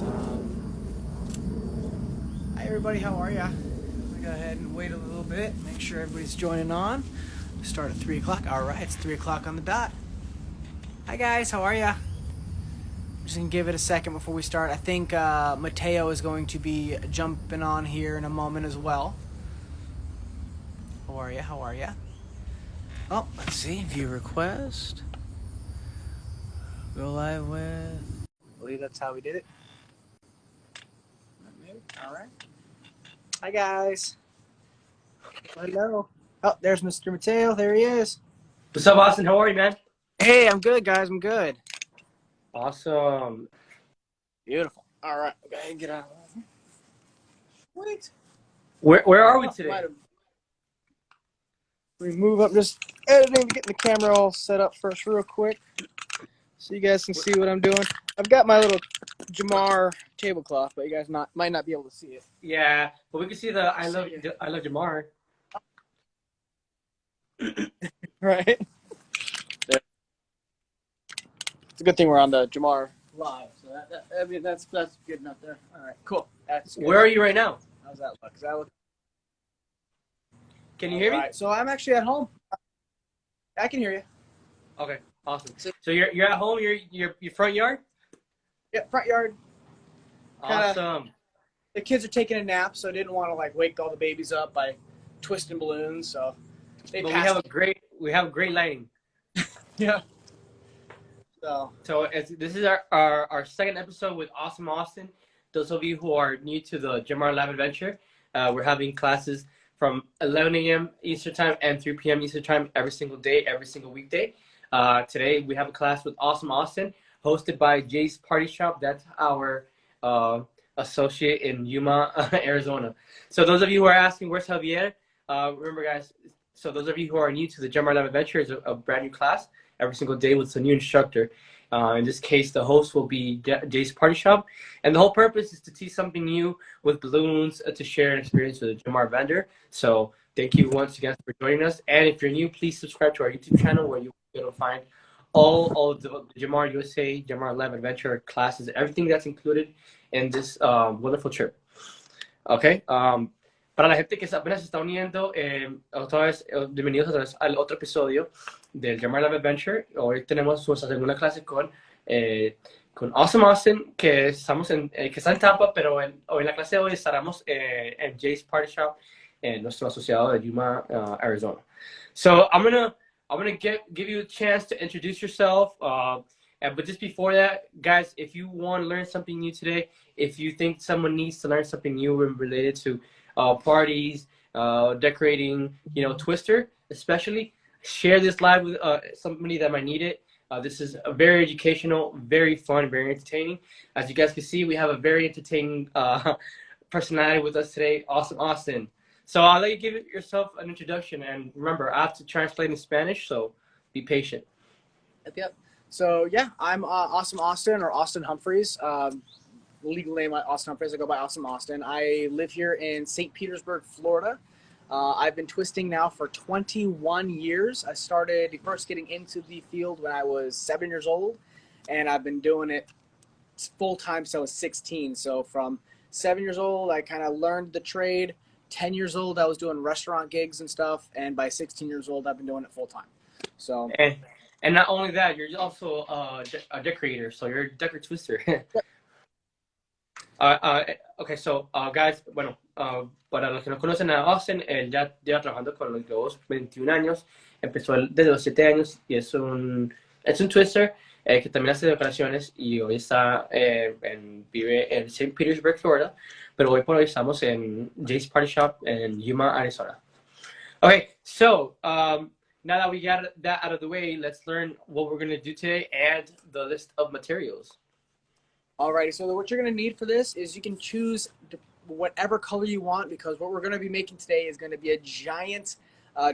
Hi everybody, how are ya? We go ahead and wait a little bit, make sure everybody's joining on. Start at 3 o'clock. Alright, it's 3 o'clock on the dot. Hi guys, how are ya? Just gonna give it a second before we start. I think Mateo is going to be jumping on here in a moment as well. How are ya? How are ya? Oh, let's see. View request. Go live with. I believe that's how we did it. Alright. Hi guys. Hello. Oh, there's Mr. Mateo. There he is. What's up, Austin? How are you, man? Hey, I'm good, guys. I'm good. Awesome. Beautiful. All right. Go ahead and get out. Wait. Where are we today? We move up, just editing, getting the camera all set up first real quick so you guys can see what I'm doing. I've got my little Jamar tablecloth, but you guys might not be able to see it. Yeah, but we can see the I love Jamar. Right? It's a good thing we're on the Jamar live. So that's good enough there. All right, cool. That's good. Where are you right now? How's that look? Does that look? Can you hear me? Right, so I'm actually at home. I can hear you. Okay, awesome. So you're at home. Your front yard. Yeah, front yard. Awesome. The kids are taking a nap, so I didn't want to like wake all the babies up by twisting balloons. So we have great lighting. Yeah. So this is our second episode with Awesome Austin. Those of you who are new to the Jamar Lab Adventure, we're having classes from 11 a.m. Eastern Time and 3 p.m. Eastern Time every single day, every single weekday. Today we have a class with Awesome Austin, hosted by Jay's Party Shop. That's our associate in Yuma, Arizona. So those of you who are asking, where's Javier? Remember, guys, so those of you who are new to the Jamar Lab Adventure, is a brand new class every single day with a new instructor. In this case, the host will be Jay's Party Shop. And the whole purpose is to teach something new with balloons to share an experience with a Jamar vendor. So thank you once again for joining us. And if you're new, please subscribe to our YouTube channel where you'll be able to find all of the Jamar USA, Jamar Lab Adventure classes, everything that's included in this wonderful trip. Okay. Para la gente que apenas se está uniendo, otra vez, bienvenidos otra vez al otro episodio del Jamar Lab Adventure. Hoy tenemos nuestra segunda clase con Awesome Austin, que está en Tampa, pero hoy en la clase de hoy estaremos en Jay's Party Shop, nuestro asociado de Yuma, Arizona. So I'm gonna give you a chance to introduce yourself. But just before that, guys, if you want to learn something new today, if you think someone needs to learn something new related to parties, decorating, Twister, especially, share this live with somebody that might need it. This is very educational, very fun, very entertaining. As you guys can see, we have a very entertaining personality with us today, Awesome Austin. So I'll let you give yourself an introduction, and remember, I have to translate in Spanish, so be patient. Yep. So yeah, I'm Awesome Austin, or Austin Humphreys. Legal name Austin Humphreys. I go by Awesome Austin. I live here in St. Petersburg, Florida. I've been twisting now for 21 years. I started first getting into the field when I was 7 years old, and I've been doing it full time since I was 16. So from 7 years old, I kind of learned the trade. 10 years old, I was doing restaurant gigs and stuff, and by 16 years old, I've been doing it full time. So. And not only that, you're also a decorator, so you're a decor twister. Okay, so guys, bueno, para los que no conocen a Austin, él ya lleva trabajando con los globos 21 años, empezó desde los 7 años y es un twister que también hace decoraciones y hoy vive en St. Petersburg, Florida, pero hoy por hoy estamos en Jay's Party Shop en Yuma, Arizona. Okay, so now that we got that out of the way, let's learn what we're going to do today and the list of materials. Alrighty, so what you're going to need for this is you can choose whatever color you want, because what we're going to be making today is going to be a giant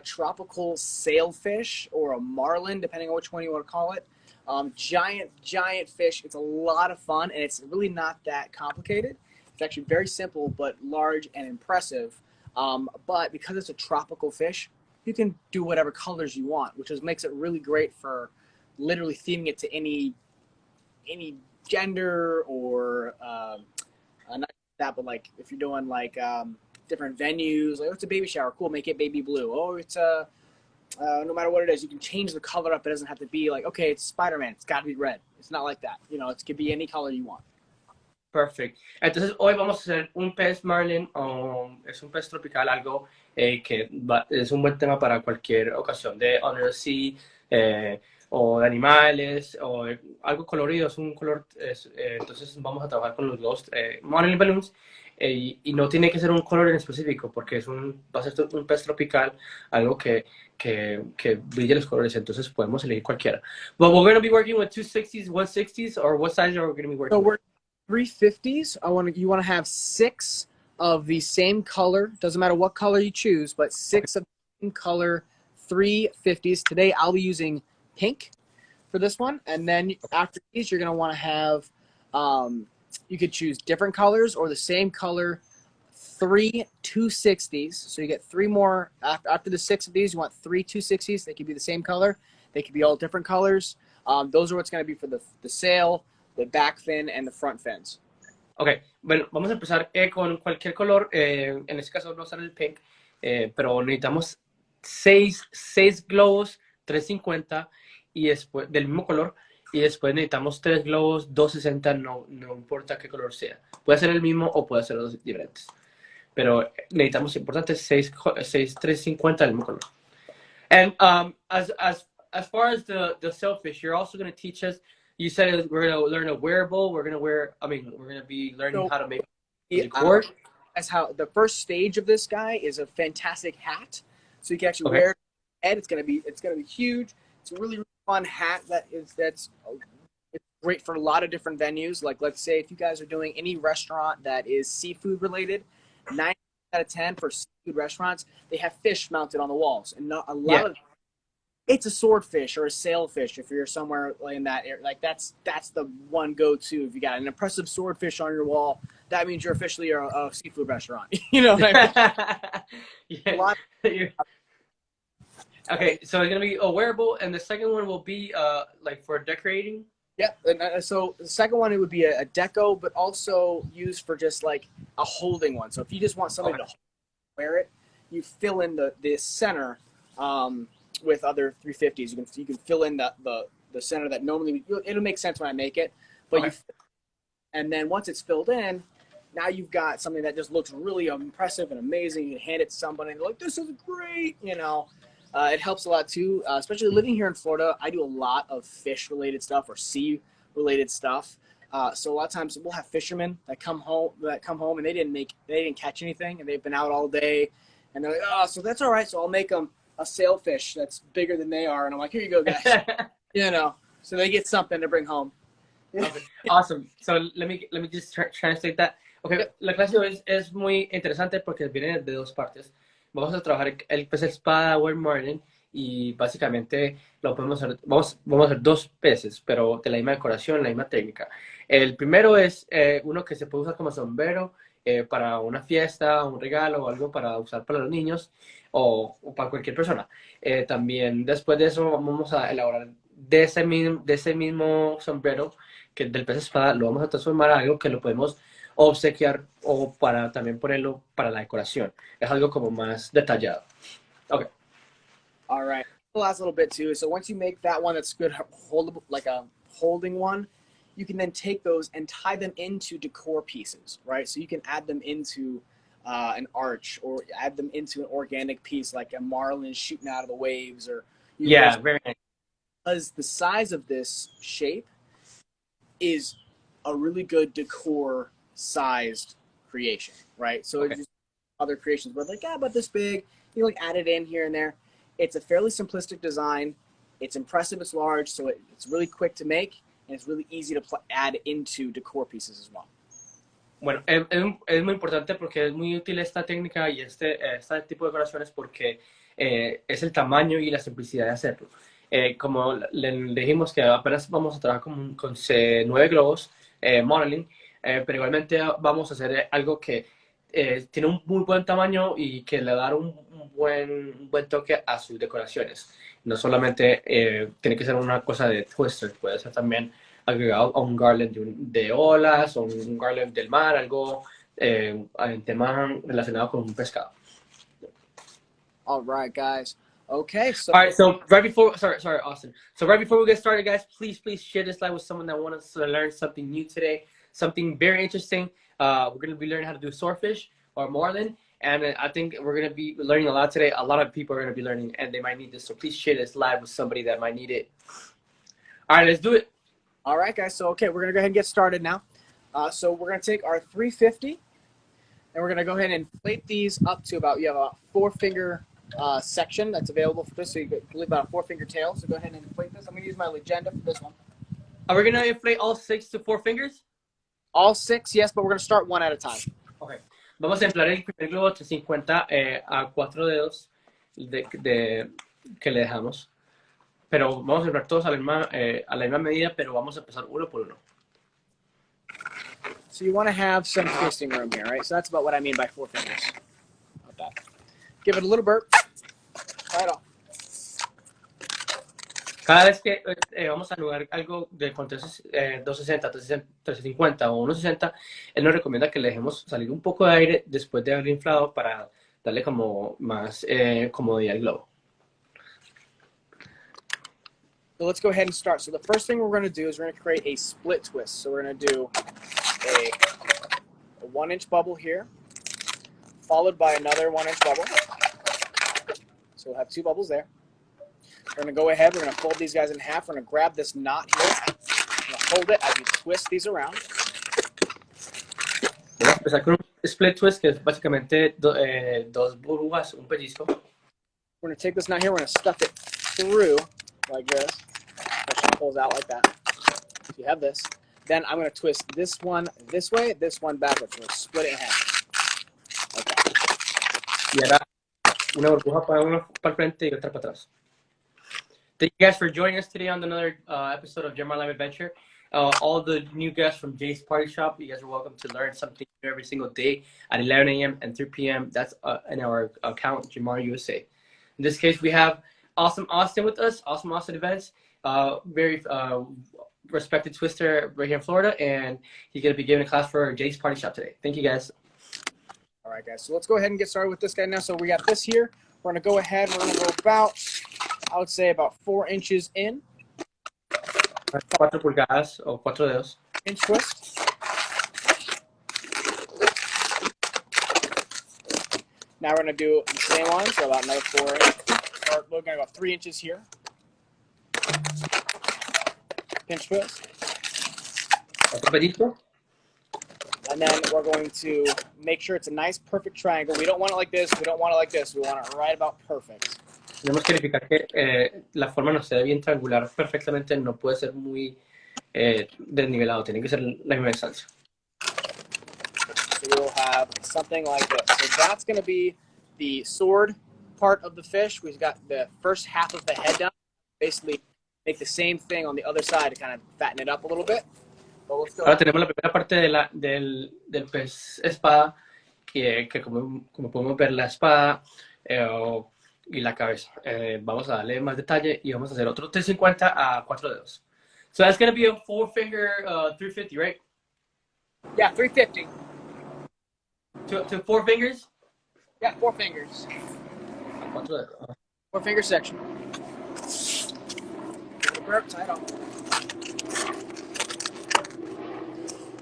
tropical sailfish, or a marlin, depending on which one you want to call it. Giant fish. It's a lot of fun, and it's really not that complicated. It's actually very simple, but large and impressive. But because it's a tropical fish, you can do whatever colors you want, which makes it really great for literally theming it to any gender or not that, but like if you're doing like different venues, like oh, it's a baby shower, cool, make it baby blue. Oh, it's a no matter what it is, you can change the color up. It doesn't have to be like, okay, it's Spider-Man, it's got to be red. It's not like that. You know, it could be any color you want. Perfect. Entonces, hoy vamos a hacer un pez marlin, es un pez tropical, algo es un buen tema para cualquier ocasión de under the sea, o de animales, o algo colorido, es un color, entonces vamos a trabajar con los dos marlin balloons, y no tiene que ser un color en específico, porque va a ser un pez tropical, algo que brille los colores, entonces podemos elegir cualquiera. But we're going to be working with 260s, 160s, or what size are we going to be working with? 350s. You want to have 6 of the same color. Doesn't matter what color you choose, but 6 of the same color 350s. Today I'll be using pink for this one, and then after these you're going to want to have you could choose different colors or the same color 3 260s. So you get 3 more after the 6 of these. You want 3 260s. They could be the same color. They could be all different colors. Those are what's going to be for the sail, the back fin, and the front fins. Ok, bueno, vamos a empezar con cualquier color. En este caso vamos a usar el pink, pero necesitamos 6 globos 350 y después, del mismo color, y después necesitamos 3 globos 260, no importa qué color sea. Puede ser el mismo o puede ser dos diferentes. Pero necesitamos, importante, 6 350 del mismo color. And as far as the sailfish, you're also going to teach us. You said we're going to learn a wearable. We're going to be learning how to make decor. That's how the first stage of this guy is a fantastic hat. So you can actually wear it. And it's going to be huge. It's a really, really fun hat it's great for a lot of different venues. Like let's say if you guys are doing any restaurant that is seafood related, 9 out of 10 for seafood restaurants, they have fish mounted on the walls, and not a lot of it's a swordfish or a sailfish if you're somewhere in that area. Like that's the one go-to. If you got an impressive swordfish on your wall, that means you're officially a seafood restaurant. You know what I mean? Okay, so it's gonna be a wearable, and the second one will be like for decorating. Yeah. So the second one, it would be a deco, but also used for just like a holding one. So if you just want somebody to wear it, you fill in the center. With other 350s, you can fill in the center that normally it'll make sense when I make it, but and then once it's filled in, now you've got something that just looks really impressive and amazing. You can hand it to somebody and they're like, "This is great," you know. It helps a lot too, especially living here in Florida. I do a lot of fish related stuff or sea related stuff. So a lot of times we'll have fishermen that come home and they didn't catch anything and they've been out all day, and they're like, "Oh, so that's all right. So I'll make them a sailfish that's bigger than they are," and I'm like, "Here you go, guys." You know, so they get something to bring home. Okay. Awesome. So let me just translate that. Okay, la clase hoy es muy interesante porque viene de dos partes. Vamos a trabajar el pez espada Word Marlin, y básicamente vamos a hacer 2 peces, pero de la misma decoración, la misma técnica. El primero es uno que se puede usar como sombrero para una fiesta, un regalo o algo para usar para los niños o para cualquier persona. También después de eso vamos a elaborar de ese mismo sombrero del pez espada, lo vamos a transformar a algo que lo podemos obsequiar o para también ponerlo para la decoración. Es algo como más detallado. Okay. All right. The last little bit too. So once you make that one that's good, holdable, like a holding one, you can then take those and tie them into decor pieces, right? So you can add them into an arch or add them into an organic piece like a marlin shooting out of the waves, or very nice. Because the size of this shape is a really good decor sized creation, right? So it's just other creations where like, about this big, you like add it in here and there. It's a fairly simplistic design. It's impressive, it's large, so it's really quick to make, and it's really easy to add into decor pieces as well. Bueno, es muy importante porque es muy útil esta técnica y este tipo de decoraciones porque es el tamaño y la simplicidad de hacerlo. Como le dijimos que apenas vamos a trabajar con 9 globos modeling, pero igualmente vamos a hacer algo que tiene un muy buen tamaño y que le da un buen toque a sus decoraciones. No solamente tiene que ser una cosa de twister, puede ser también agregado a un garland de olas o un garland del mar, algo en temas relacionados con un pescado. All right, guys. Okay, so all right, so right before, sorry, Austin. So right before we get started, guys, please share this live with someone that wants to learn something new today, something very interesting. We're going to be learning how to do swordfish or marlin, and I think we're going to be learning a lot today. A lot of people are going to be learning, and they might need this. So please share this live with somebody that might need it. All right, let's do it. All right, guys. So okay, we're going to go ahead and get started now. So we're going to take our 350, and we're going to go ahead and inflate these up to about, you have a 4-finger section that's available for this, so you believe about a 4-finger tail. So go ahead and inflate this. I'm going to use my Legenda for this one. Are we going to inflate all 6 to 4 fingers? All 6, yes, but we're going to start one at a time. Okay. Vamos a inflar el primer globo de 50 a 4 dedos que le dejamos. Pero vamos a inflar todos a la misma medida, pero vamos a empezar uno por uno. So you want to have some twisting room here, right? So that's about what I mean by 4 fingers. About that. Give it a little burp. Try it off. Cada vez que vamos a anular algo de con 260, 350 o 160, él nos recomienda que le dejemos salir un poco de aire después de haberlo inflado para darle como más comodidad al globo. So let's go ahead and start. So the first thing we're going to do is we're going to create a split twist. So we're going to do a 1-inch bubble here, followed by another 1-inch bubble. So we'll have 2 bubbles there. We're going to go ahead, we're going to fold these guys in half. We're going to grab this knot here. We're going to hold it as you twist these around. Vamos a empezar con un split twist, que es básicamente dos burbujas, un pellizco. We're going to take this knot here, we're going to stuff it through like this. It pulls out like that. So you have this. Then I'm going to twist this one this way, this one backwards. We're going to split it in half. Like that. Y ahora una burbuja para uno para el frente y otra para atrás. Thank you guys for joining us today on another episode of Gemar Live Adventure. All the new guests from Jay's Party Shop, you guys are welcome to learn something new every single day at 11 a.m. and 3 p.m. That's in our account, Gemar USA. In this case, we have Awesome Austin with us, Awesome Austin Events, very respected twister right here in Florida, and he's going to be giving a class for Jay's Party Shop today. Thank you, guys. All right, guys, so let's go ahead and get started with this guy now. So we got this here. We're going to go ahead, we're going to go about, I would say about 4 inches in. 4 pulgadas o 4 dedos. Inch twist. Now we're going to do the same one, so about another 4 inches. Or we're going to go 3 inches here. Pinch twist. Otro pellizco. And then we're going to make sure it's a nice, perfect triangle. We don't want it like this. We don't want it like this. We want it right about perfect. Tenemos que verificar que la forma no se ve bien triangular perfectamente, no puede ser muy desnivelado, tiene que ser la misma distancia. So we'll have something like this. So that's going to be the sword part of the fish. We've got the first half of the head done. Basically, make the same thing on the other side to kind of fatten it up a little bit. But let's go. Ahora tenemos la primera parte del pez espada, que como podemos ver la espada y la cabeza. Vamos a darle más detalle y vamos a hacer otro 350 a 4 dedos. So that's going to be a 4-finger 350, right? Yeah, 350. To 4 fingers? Yeah, 4 fingers. 4 dedos. 4-finger section. Give it a burp, tie it off.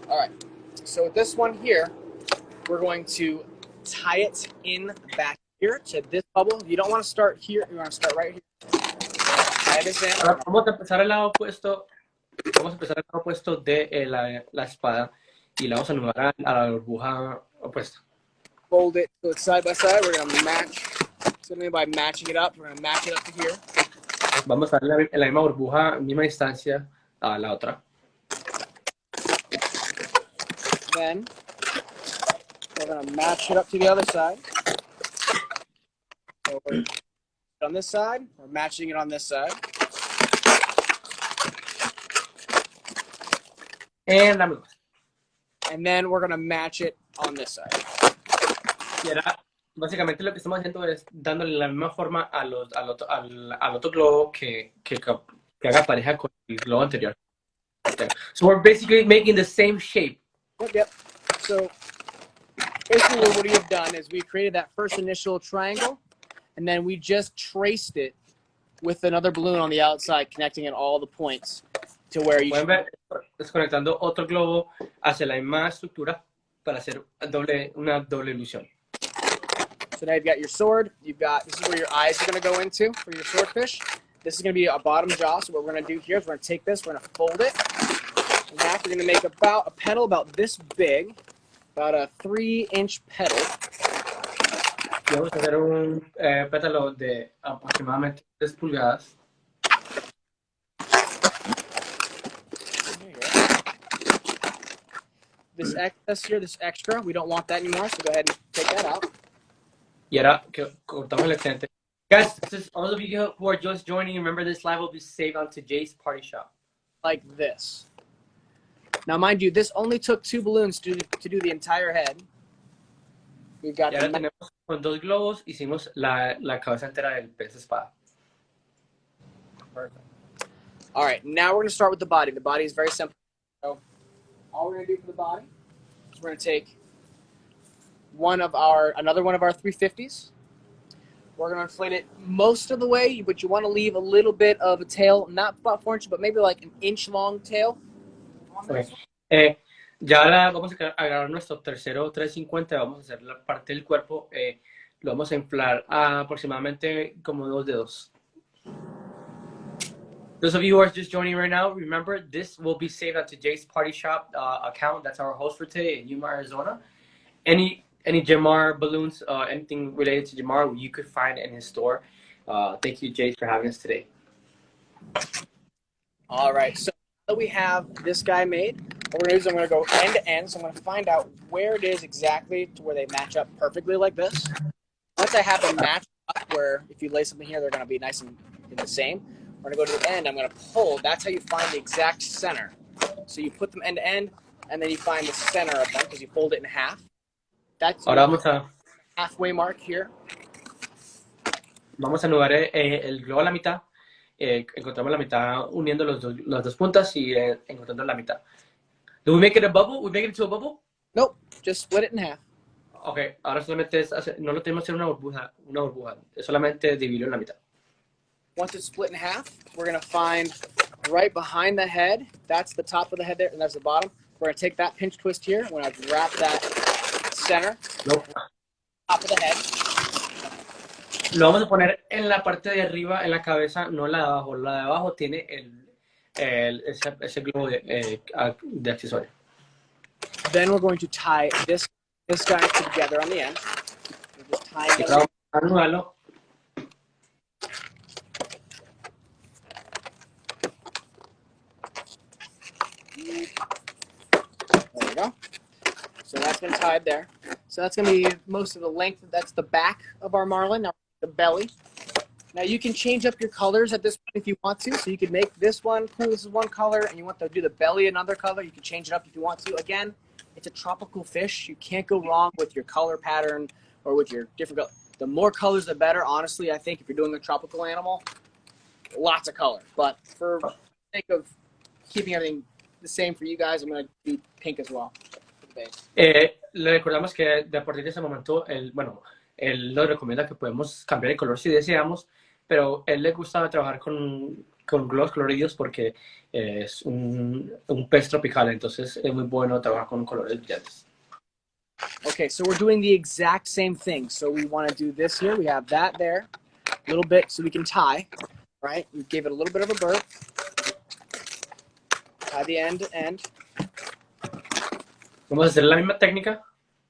All right. So with this one here, we're going to tie it in back here to this bubble. You don't want to start here. You want to start right here. Tie this in. Ahora vamos a empezar al lado opuesto. Vamos a empezar al lado opuesto de la espada y la vamos a anudar a la burbuja opuesta. Fold it so it's side by side. We're going to match. So by matching it up, we're going to match it up to here. Vamos a darle la misma burbuja, misma distancia a la otra. Then we're going to match it up to the other side. So we're on this side, we're matching it on this side. And la misma. And then we're going to match it on this side. Y ahora, básicamente lo que estamos haciendo es dándole la misma forma al otro globo que haga pareja con el globo anterior. there. So we're basically making the same shape. Yep. So basically what we have done is we created that first initial triangle, and then we just traced it with another balloon on the outside, connecting at all the points to where you Pueden ver, desconectando otro globo hacia la misma estructura para hacer una doble ilusión. So now you've got your sword. This is where your eyes are going to go into for your swordfish. This is going to be a bottom jaw. So what we're going to do here is we're going to take this, we're going to fold it in half. We're going to make about a petal about this big, about a 3-inch petal. Y vamos a hacer un pétalo de aproximadamente 3 pulgadas. This excess here, this extra, we don't want that anymore, so go ahead and take that out. Y ahora que cortamos el excedente. Guys, all of you who are just joining, remember this live will be saved onto Jay's Party Shop. Like this. Now, mind you, this only took 2 balloons to do the entire head. We've got y ahora tenemos con 2 globos, hicimos la cabeza entera del pez espada. Perfect. All right, now we're going to start with the body. The body is very simple. So all we're going to do for the body is we're going to take another one of our 350s. We're going to inflate it most of the way, but you want to leave a little bit of a tail, not about 4 inches, but maybe like an inch-long tail. Okay. Ya ahora vamos a agarrar nuestro tercero 350, vamos a hacer la parte del cuerpo, lo vamos a inflar a aproximadamente como 2 dedos. Those of you who are just joining right now, remember this will be saved onto Jay's Party Shop account. That's our host for today in Yuma, Arizona. Any Jamar balloons, anything related to Jamar, you could find in his store. Thank you, Jay, for having us today. All right, so now that we have this guy made, what we're going to do is I'm going to go end to end. So I'm going to find out where it is exactly to where they match up perfectly like this. Once I have them matched up, where if you lay something here, they're going to be nice and the same. We're going to go to the end. I'm going to pull. That's how you find the exact center. So you put them end to end, and then you find the center of them because you fold it in half. That's the halfway mark here. Vamos a anudar el globo a la mitad. Encontramos la mitad uniendo las dos puntas y encontrando la mitad. Do we make it a bubble? We make it into a bubble? Nope. Just split it in half. Okay. Ahora solamente no lo tenemos que hacer una burbuja. Es solamente dividirlo en la mitad. Once it's split in half, we're going to find right behind the head. That's the top of the head there, and that's the bottom. We're going to take that pinch twist here. We're going to wrap that center, top of the head. Lo vamos a poner en la parte de arriba, en la cabeza, no la de abajo. La de abajo tiene ese globo de accesorio. Then we're going to tie this guy together on the end. We're just tying it. Vamos a anudarlo. There we go. So that's been tied there. So that's going to be most of the length. That's the back of our marlin. Now the belly. Now you can change up your colors at this point if you want to. So you could make this one cool. This is one color, and you want to do the belly another color. You can change it up if you want to. Again, it's a tropical fish. You can't go wrong with your color pattern or with your different color. The more colors, the better. Honestly, I think if you're doing a tropical animal, lots of color. But for the sake of keeping everything the same for you guys, I'm going to do pink as well for the base. Le recordamos que a partir de ese momento, él nos recomienda que podemos cambiar el color si deseamos, pero él le gusta trabajar con globos coloridos porque es un pez tropical, entonces es muy bueno trabajar con colores brillantes. Okay, so we're doing the exact same thing. So we want to do this here. We have that there, a little bit so we can tie, right? We gave it a little bit of a burp. Tie the end to end. Vamos a hacer la misma técnica.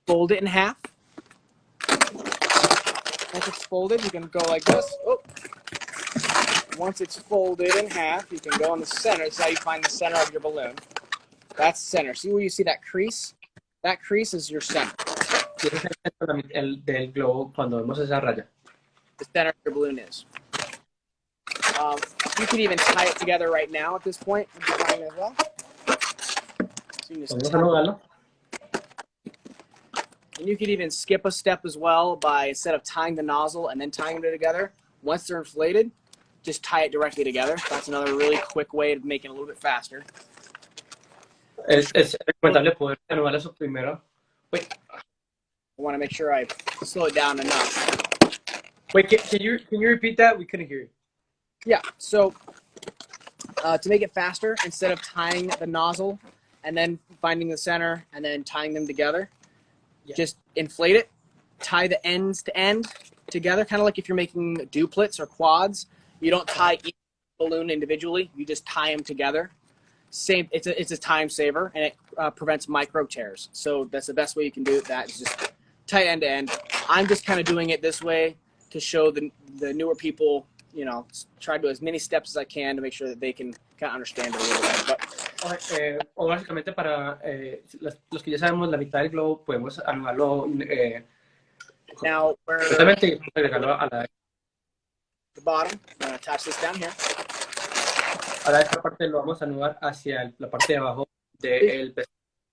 Fold it in half. Once it's folded, you can go like this. Oh. Once it's folded in half, you can go on the center. This is how you find the center of your balloon. That's center. See where you see that crease? That crease is your center. Del globo cuando vemos esa raya. The center of your balloon is. You could even tie it together right now at this point. As well. So you just and you could even skip a step as well by, instead of tying the nozzle and then tying them together, once they're inflated, just tie it directly together. That's another really quick way of making it a little bit faster. Es recomendable poder anudar eso primero. Wait, I want to make sure I slow it down enough. wait, can you repeat that? We couldn't hear you. Yeah, so to make it faster, instead of tying the nozzle and then finding the center and then tying them together, just inflate it, tie the ends to end together, kind of like if you're making duplets or quads. You don't tie each balloon individually, you just tie them together. Same, it's a time saver, and it prevents micro tears. So that's the best way you can do it. That is just tie end to end. I'm just kind of doing it this way to show the newer people, you know, try to do as many steps as I can to make sure that they can kind of understand it a little bit. But O básicamente para los que ya sabemos la mitad del globo, podemos anudarlo now we're totalmente y agregarlo a the bottom. I'm going to attach this down here. Ahora esta parte lo vamos a anudar hacia la parte de abajo del pez.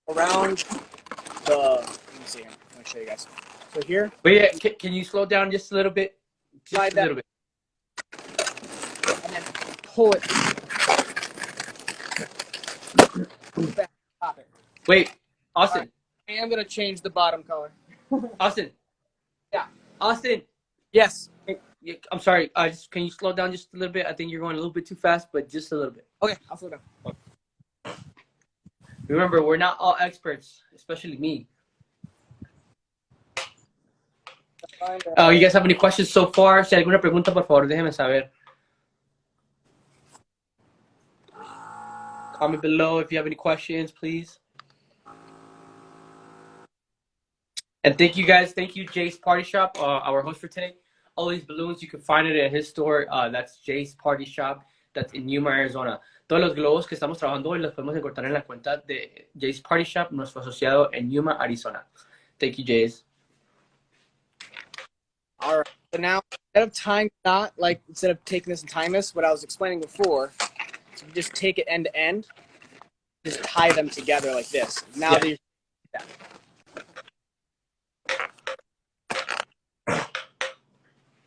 Around the, let me see here. Let me show you guys. So here. Wait, can you slow down just a little bit? Just a little bit. And then pull it back. Pop it. Wait, Austin. Right. I am going to change the bottom color. Austin. Yeah. Austin. Yes. I'm sorry. Can you slow down just a little bit? I think you're going a little bit too fast, but just a little bit. Okay, I'll slow down. Remember, we're not all experts, especially me. You guys have any questions so far? Si hay alguna pregunta, por favor, déjenme saber. Comment below if you have any questions, please. And thank you guys. Thank you, Jace Party Shop, our host for today. All these balloons, you can find it at his store. That's Jace Party Shop. That's in Yuma, Arizona. Todos los globos que estamos trabajando hoy los podemos encontrar en la cuenta de Jace Party Shop, nuestro asociado en Yuma, Arizona. Thank you, Jace. All right. So now, instead of tying knot, like instead of taking this and tying this, what I was explaining before, so you just take it end to end, just tie them together like this. Now these.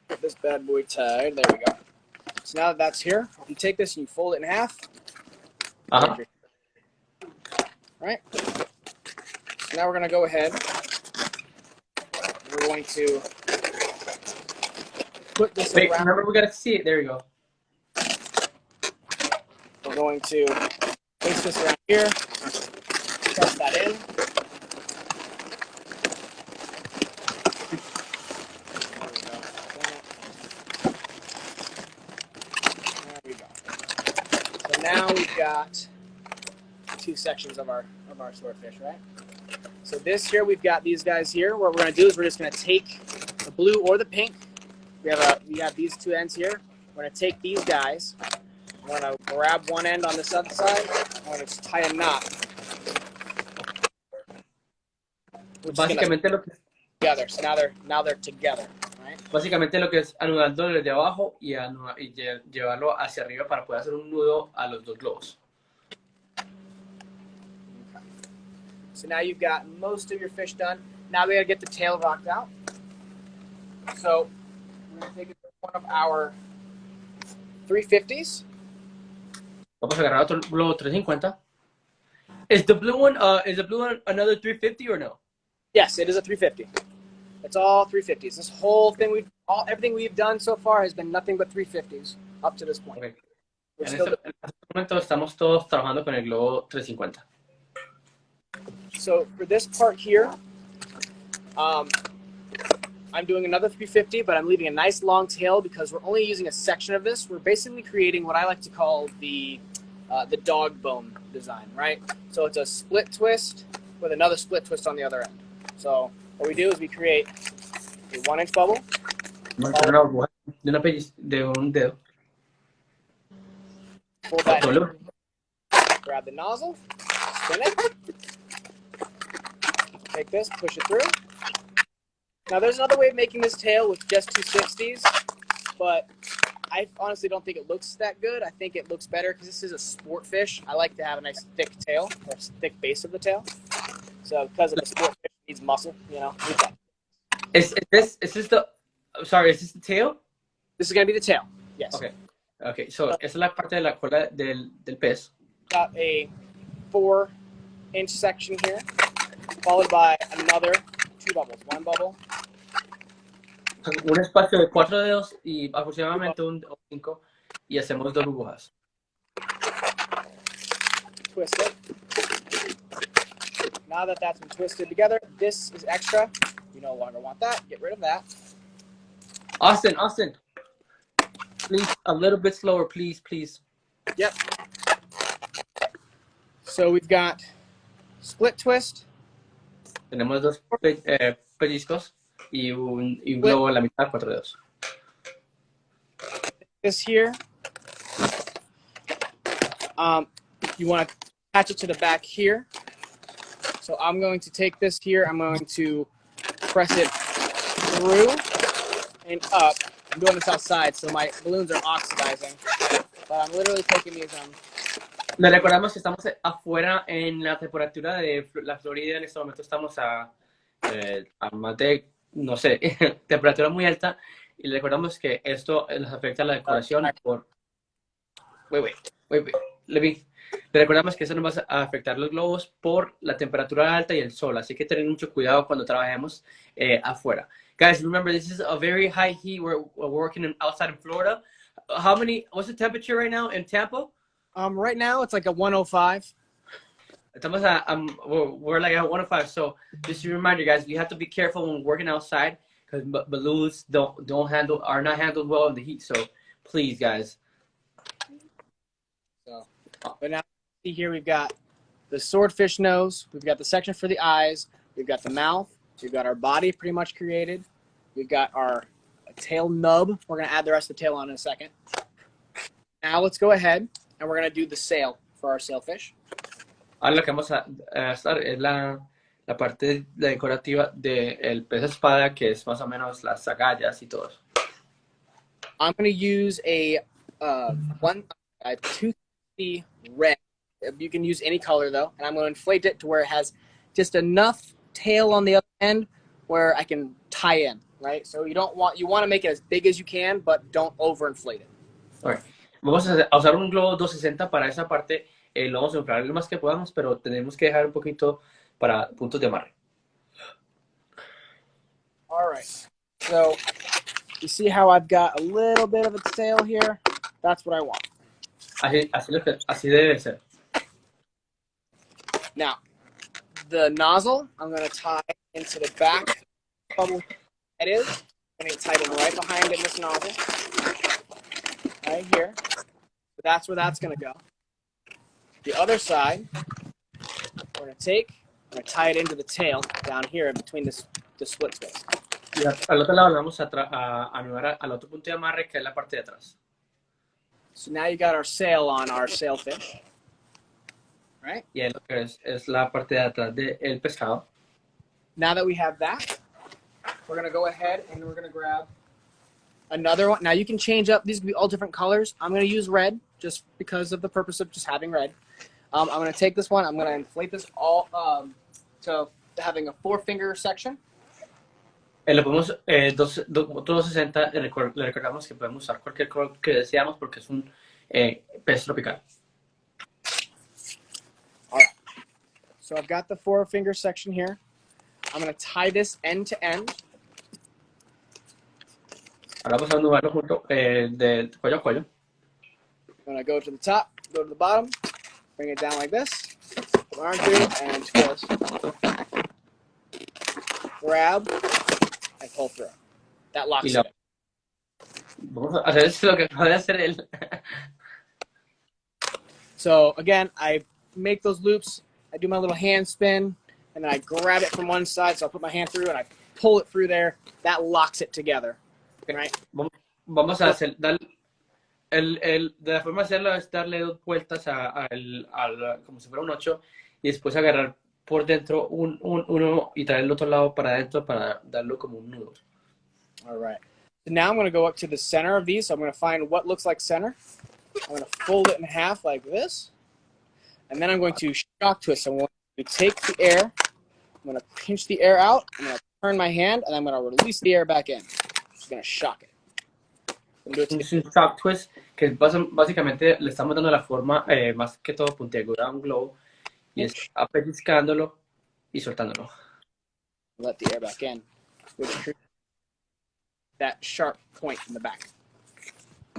Get this bad boy tied. There we go. So now that that's here, you take this and you fold it in half. Uh-huh. Right. So now we're going to go ahead. We're going to put this Wait, around. remember we got to see it. There you go. We're going to place this around here. Press that in. Now we've got two sections of our swordfish, right? So this here, we've got these guys here. What we're going to do is we're just going to take the blue or the pink. We have these two ends here. We're going to take these guys. We're going to grab one end on this other side. We're going to tie a knot. Básicamente lo que Together. So now they're together, right? Básicamente lo que es anudando desde abajo y llevarlo hacia arriba para poder hacer un nudo a los dos globos. So now you've got most of your fish done. Now we got to get the tail rocked out. So we're going to take one of our 350s. Vamos a agarrar otro globo 350. Is the blue one another 350 or no? Yes, it is a 350. It's all 350s. This whole thing everything we've done so far has been nothing but 350s up to this point. Okay. En este momento estamos todos trabajando con el globo 350. So for this part here, I'm doing another 350, but I'm leaving a nice long tail because we're only using a section of this. We're basically creating what I like to call the dog bone design, right? So it's a split twist with another split twist on the other end. So what we do is we create a 1-inch bubble. De un dedo. Pull that in. Grab the nozzle, spin it. Take this, push it through. Now there's another way of making this tail with just 260s, but I honestly don't think it looks that good. I think it looks better because this is a sport fish. I like to have a nice thick tail, or thick base of the tail. So because of the sport fish, it needs muscle, you know. Is this the tail? This is going to be the tail, yes. Okay, so esa es la parte de la cola del pez. Got a 4 inch section here, followed by another 2 bubbles. 1 bubble, Un espacio de 4 dedos y aproximadamente un 5 y hacemos 2 burbujas. twist it. Now that that's been twisted together, this is extra. You no longer want that. Get rid of that. Austin, please, a little bit slower, please. Yep. So we've got split twist. Tenemos 2 pellizcos y un globo a la mitad, 4 dedos. This here. You want to attach it to the back here. So I'm going to take this here. I'm going to press it through and up. I'm doing this outside, so my balloons are oxidizing. But I'm literally taking these. Le recordamos que estamos afuera en la temperatura de la Florida. En este momento estamos a más de, no sé, temperatura muy alta. Y le recordamos que esto nos afecta a la decoración por... Wait. Le recordamos que eso nos va a afectar los globos por la temperatura alta y el sol. Así que tener mucho cuidado cuando trabajemos afuera. Guys, remember, this is a very high heat. We're working outside in Florida. What's the temperature right now in Tampa? Right now, it's like a 105. Estamos we're like at 105. So just a reminder, guys, you have to be careful when working outside because balloons are not handled well in the heat. So please, guys. So, but now see here we've got the swordfish nose. We've got the section for the eyes. We've got the mouth. We've got our body pretty much created. We've got our tail nub. We're gonna add the rest of the tail on in a second. Now let's go ahead and we're gonna do the sail for our sailfish. Ahora lo que vamos a hacer es la parte decorativa del pez espada, que es más o menos las agallas y todo eso. I'm going to use a 250 red. You can use any color though, and I'm going to inflate it to where it has just enough tail on the other end where I can tie in, right? So you want to make it as big as you can, but don't overinflate it. Okay. Vamos a usar un globo 260 para esa parte. Lo vamos a inflar lo más que podamos, pero tenemos que dejar un poquito para puntos de amarre. All right. So you see how I've got a little bit of a sail here? That's what I want. Así debe ser. Now, the nozzle, I'm going to tie into the back bubble it is. I'm going to tie it right behind in this nozzle. Right here. So that's where that's going to go. The other side, we're going to tie it into the tail down here between the split space. Y al otro lado vamos a anudar al otro punto de amarre, que es la parte de atrás. So now you got our sail on our sailfish. Right? Y lo que es la parte de atrás del pescado. Now that we have that, we're going to go ahead and we're going to grab another one. Now you can change up. These can be all different colors. I'm going to use red just because of the purpose of just having red. I'm going to take this one. I'm going to inflate this all to having a 4-finger section. Le ponemos otro 260. Le recordamos que podemos usar cualquier color que deseamos porque es un pez tropical. All right. So I've got the 4-finger section here. I'm going to tie this end to end. Ahora vamos a anudarlo junto de cuello a cuello. I'm going to go to the top, go to the bottom, bring it down like this, put my arm through, and twist. Grab, and pull through. That locks it. Vamos a hacer lo que acaba de hacer él. So again, I make those loops, I do my little hand spin, and then I grab it from one side, so I put my hand through and I pull it through there. That locks it together. Right? Vamos a hacer, de la forma de hacerlo es darle 2 vueltas como si fuera un 8 y después agarrar por dentro uno y traer el otro lado para adentro para darlo como un nudo. All right. So now I'm going to go up to the center of these. So I'm going to find what looks like center. I'm going to fold it in half like this. And then I'm going to shock twist. I'm going to take the air. I'm going to pinch the air out. I'm going to turn my hand and I'm going to release the air back in. Just going to shock it. Es un shock twist que básicamente le estamos dando la forma más que todo puntiaguda a un globo y es apellizcándolo y soltándolo. Let the air back in, which creates that sharp point in the back.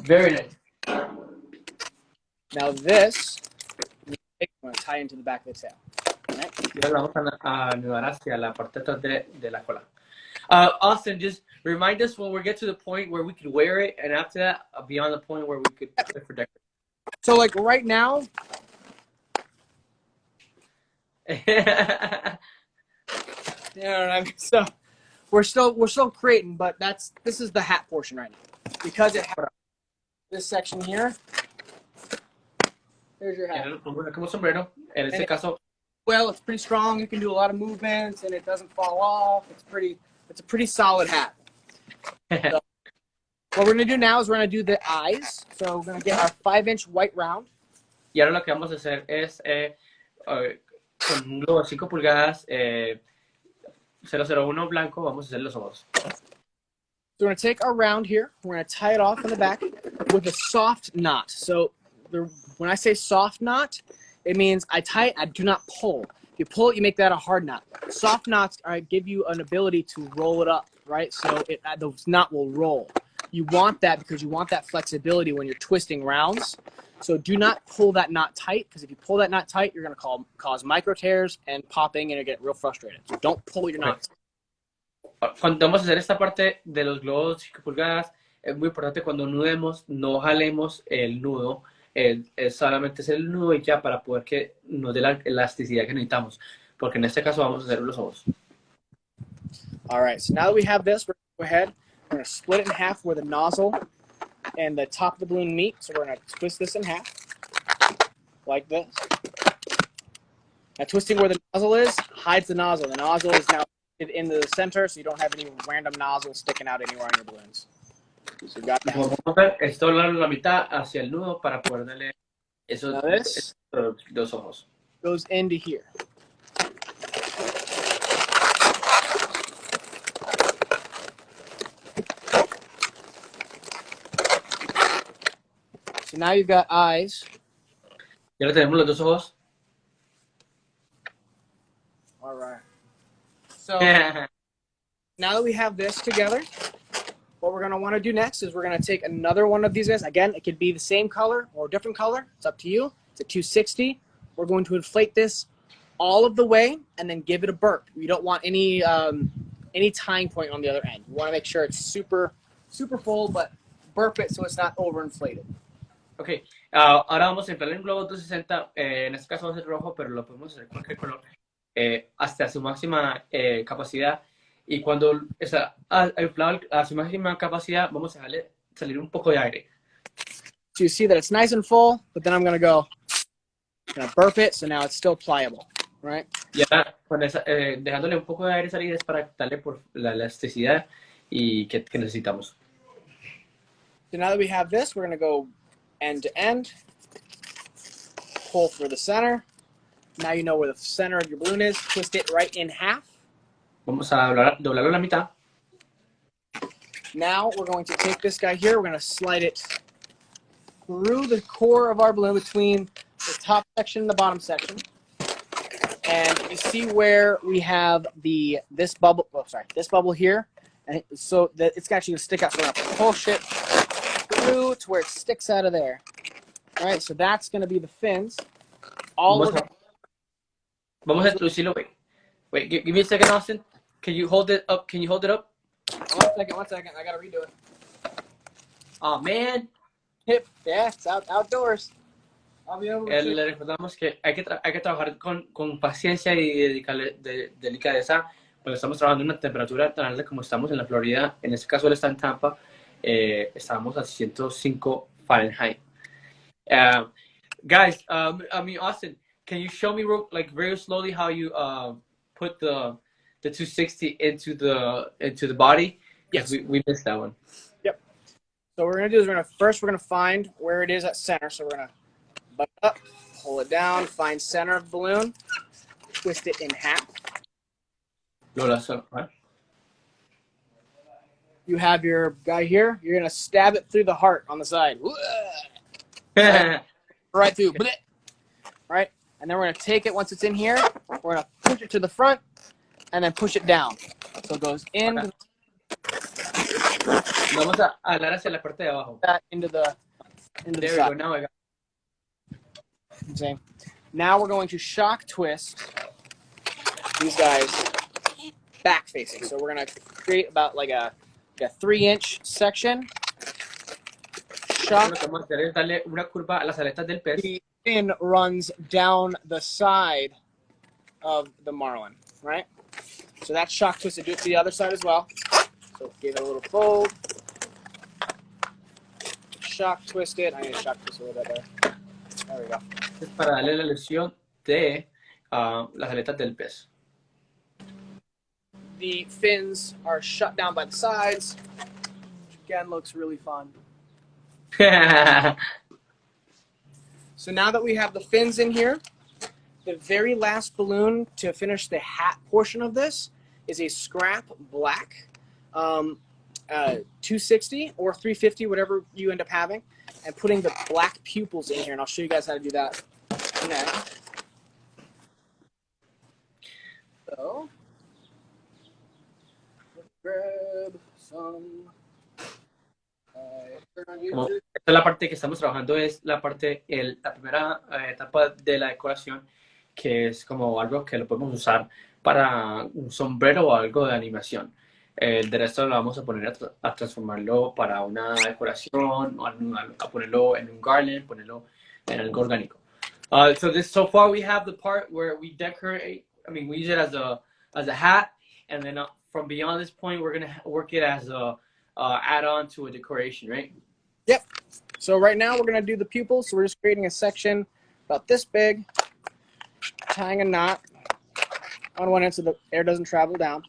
Very nice. Now this, I'm going to tie into the back of the tail. Right? Y ahora vamos a anudar hacia la parte de atrás de la cola. Austin, just remind us when we get to the point where we could wear it, and after that, beyond the point where we could put it for decoration. So like right now, you know what I mean? So we're still creating, but this is the hat portion right now because it has this section here. There's your hat. Como sombrero. En este caso, well, it's pretty strong. You can do a lot of movements, and it doesn't fall off. It's a pretty solid hat. So, what we're gonna do now is we're gonna do the eyes. So we're gonna get our 5-inch white round. Y ahora lo que vamos a hacer es con un globo de 5 pulgadas 001 blanco, vamos a hacer los ojos. So we're going to take our round here, we're going to tie it off in the back with a soft knot. So when I say soft knot, it means I tie it, I do not pull. If you pull it, you make that a hard knot. Soft knots give you an ability to roll it up, right? So the knot will roll. You want that because you want that flexibility when you're twisting rounds. So do not pull that knot tight, because if you pull that knot tight, you're going to cause micro tears and popping, and you get real frustrated. So don't pull your knots. Cuando vamos a hacer esta parte de los globos 5 pulgadas, es muy importante cuando nudemos, no jalemos el nudo, solamente es el nudo y ya, para poder que nos dé la elasticidad que necesitamos, porque en este caso vamos a hacer los ojos. All right, so now that we have this, we're going to go ahead, we're going to split it in half where the nozzle and the top of the balloon meet. So we're going to twist this in half like this. Now twisting where the nozzle is hides the nozzle. The nozzle is now into the center, so you don't have any random nozzles sticking out anywhere on your balloons. So you got that. Vamos a ver, esto lo la mitad hacia el nudo para poder darle esos dos ojos. Goes into here. So now you've got eyes. Ya lo tenemos los dos ojos. All right. So now that we have this together, what we're going to want to do next is we're going to take another one of these guys. Again, it could be the same color or a different color. It's up to you. It's a 260. We're going to inflate this all of the way and then give it a burp. You don't want any tying point on the other end. You want to make sure it's super, super full, but burp it so it's not overinflated. Ok, ahora vamos a inflar el globo 260, en este caso va a ser rojo, pero lo podemos hacer cualquier color, hasta su máxima capacidad, y cuando está inflado a su máxima capacidad, vamos a dejarle salir un poco de aire. So you see that it's nice and full, but then I'm going to burp it, so now it's still pliable, right? Y ahora, dejándole un poco de aire salir es para darle por la elasticidad y que necesitamos. So now that we have this, we're going to go end to end, pull through the center. Now you know where the center of your balloon is. Twist it right in half. Vamos a doblarlo a la mitad. Now we're going to take this guy here. We're going to slide it through the core of our balloon between the top section and the bottom section. And you see where we have this bubble. Oh, sorry, this bubble here. And so that it's actually going to stick out. So we're going to push it through to where it sticks out of there. All right, so that's going to be the fins. Vamos a introducirlo, wait, give me a second, Austin. Can you hold it up? One second. I got to redo it. Oh, man. Yeah, it's outdoors. I'll be able to Le recordamos que hay que trabajar con paciencia y delicadeza, porque estamos trabajando en una temperatura tan alta como estamos en la Florida. En este caso él está en Tampa. Estamos a 105 Fahrenheit. Guys, Austin, can you show me very slowly how you put the 260 into the body? Yes, we missed that one. Yep. So what we're gonna do is we're gonna find where it is at center. So we're gonna butt up, pull it down, find center of the balloon, twist it in half. Right? You have your guy here. You're gonna stab it through the heart on the side. Right through. Right. and then we're going to take it once it's in here. We're going to push it to the front and then push it down. So it goes in. Okay. Vamos a hablar hacia la parte de abajo. That into the There we go. Now I got it. Now we're going to shock twist these guys back facing. So we're going to create about like a 3-inch section. Shock. Lo que vamos a hacer es darle una curva a las aletas del pez. The fin runs down the side of the marlin, right? So that's shock twisted. Do it to the other side as well. So give it a little fold. Shock twist it. I need to shock twist a little bit there. There we go. Es para darle la lesión de las aletas del pez. The fins are shut down by the sides, which again looks really fun. So now that we have the fins in here, the very last balloon to finish the hat portion of this is a scrap black 260 or 350, whatever you end up having, and putting the black pupils in here. And I'll show you guys how to do that next. So, let's grab some. Como, esta es la parte que estamos trabajando, es la parte, la primera etapa de la decoración, que es como algo que lo podemos usar para un sombrero o algo de animación. El de resto lo vamos a poner a transformarlo para una decoración, o a ponerlo en un garland, ponerlo en algo orgánico. So far we have the part where we decorate. I mean, we use it as a hat, and then from beyond this point, we're gonna work it as a add-on to a decoration, right? Yep. So right now we're gonna do the pupils. So we're just creating a section about this big, tying a knot on one end so the air doesn't travel down.